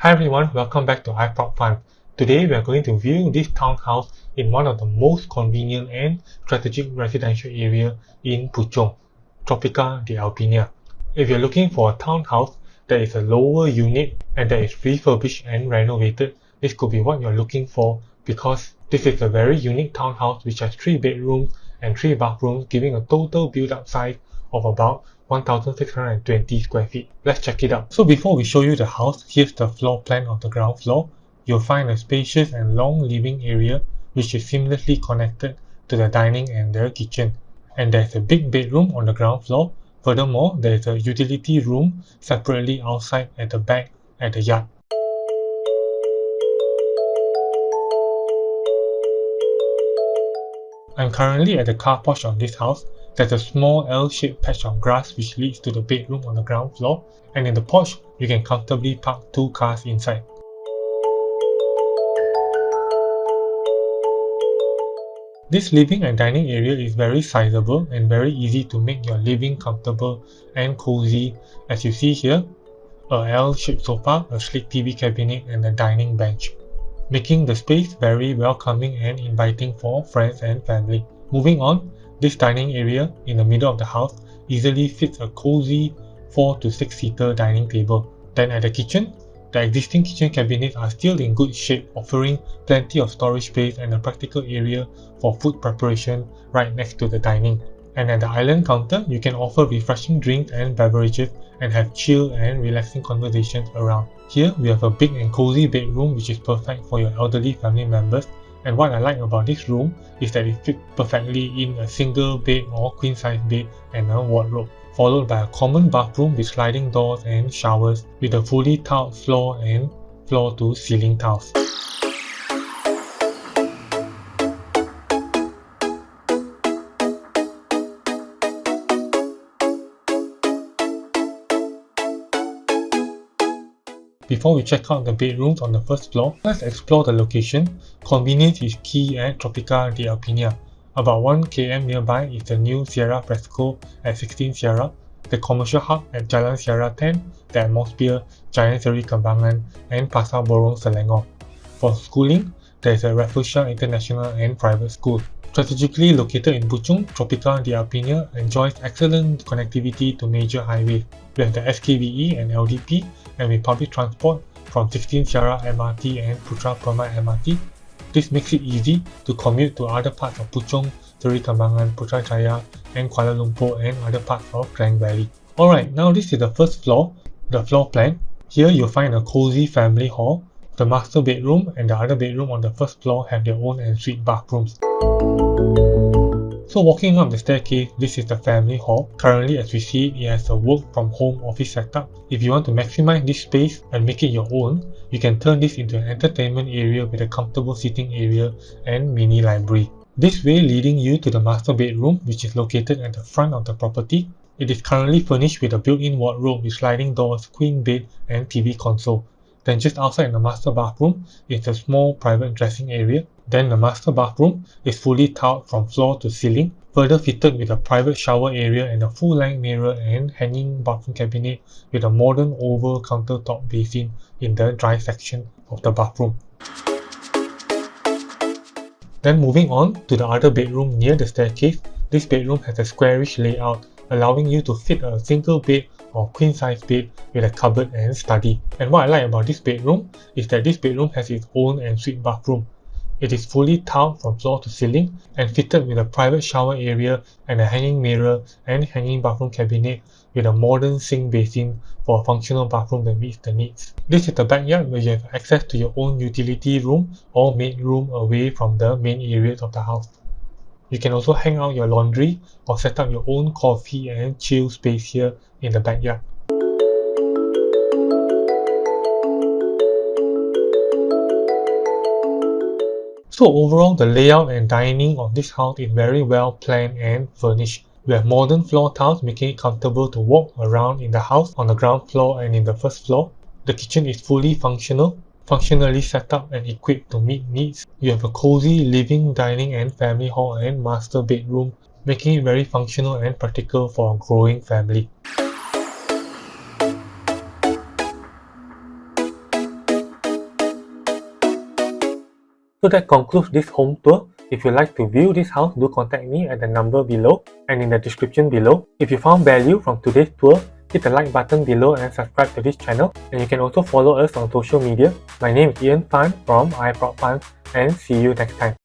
Hi everyone, welcome back to iPropFun. Today we are going to view this townhouse in one of the most convenient and strategic residential area in Puchong, Tropika, the Albania. If you're looking for a townhouse that is a lower unit and that is refurbished and renovated, this could be what you're looking for because this is a very unique townhouse which has 3 bedrooms and 3 bathrooms, giving a total build-up size of about 1620 square feet. Let's check it out. So before we show you the house, here's the floor plan of the ground floor. You'll find a spacious and long living area which is seamlessly connected to the dining and the kitchen. And there's a big bedroom on the ground floor. Furthermore, there's a utility room separately outside at the back at the yard. I'm currently at the car porch of this house. There's a small L-shaped patch of grass which leads to the bedroom on the ground floor, and in the porch, you can comfortably park 2 cars inside. This living and dining area is very sizable and very easy to make your living comfortable and cozy. As you see here, a L-shaped sofa, a sleek TV cabinet, and a dining bench, making the space very welcoming and inviting for friends and family. Moving on, this dining area in the middle of the house easily fits a cozy 4 to 6 seater dining table. Then at the kitchen, the existing kitchen cabinets are still in good shape, offering plenty of storage space and a practical area for food preparation right next to the dining. And at the island counter, you can offer refreshing drinks and beverages and have chill and relaxing conversations around. Here, we have a big and cozy bedroom which is perfect for your elderly family members. And what I like about this room is that it fits perfectly in a single bed or queen size bed and a wardrobe, followed by a common bathroom with sliding doors and showers with a fully tiled floor and floor to ceiling tiles. Before we check out the bedrooms on the first floor, let's explore the location. Convenience is key at Tropika, the Albania. About 1 km nearby is the new Sierra Fresco at 16 Sierra, the commercial hub at Jalan Sierra 10, the atmosphere, Giant Seri Kembangan, and Pasar Borong Selangor. For schooling, there is a Rafflesia International and Private School. Strategically located in Puchong, Tropika, the Albania enjoys excellent connectivity to major highways. We have the SKVE and LDP, and with public transport from 16 Sierra MRT and Putra Permai MRT. This makes it easy to commute to other parts of Puchong, Seri Kembangan, Putrajaya, and Kuala Lumpur and other parts of Klang Valley. Alright, now this is the first floor, the floor plan. Here you'll find a cozy family hall. The master bedroom and the other bedroom on the first floor have their own ensuite bathrooms. So walking up the staircase, this is the family hall. Currently, as we see, it has a work from home office setup. If you want to maximize this space and make it your own, you can turn this into an entertainment area with a comfortable sitting area and mini library. This way leading you to the master bedroom, which is located at the front of the property. It is currently furnished with a built-in wardrobe with sliding doors, queen bed, and TV console. Then just outside the master bathroom is a small private dressing area. Then the master bathroom is fully tiled from floor to ceiling, further fitted with a private shower area and a full-length mirror and hanging bathroom cabinet with a modern oval countertop basin in the dry section of the bathroom. Then moving on to the other bedroom near the staircase, this bedroom has a squarish layout, allowing you to fit a single bed or queen size bed with a cupboard and study. And what I like about this bedroom is that this bedroom has its own ensuite bathroom. It is fully tiled from floor to ceiling and fitted with a private shower area and a hanging mirror and hanging bathroom cabinet with a modern sink basin for a functional bathroom that meets the needs. This is the backyard where you have access to your own utility room or maid room away from the main areas of the house. You can also hang out your laundry or set up your own coffee and chill space here in the backyard. So overall, the layout and dining of this house is very well planned and furnished. We have modern floor tiles making it comfortable to walk around in the house on the ground floor and in the first floor. The kitchen is fully functionally set up and equipped to meet needs. You have a cozy living, dining and family hall and master bedroom, making it very functional and practical for a growing family. So that concludes this home tour. If you'd like to view this house, do contact me at the number below and in the description below. If you found value from today's tour, hit the like button below and subscribe to this channel. And you can also follow us on social media. My name is Ian Fan from iPropFan, and see you next time.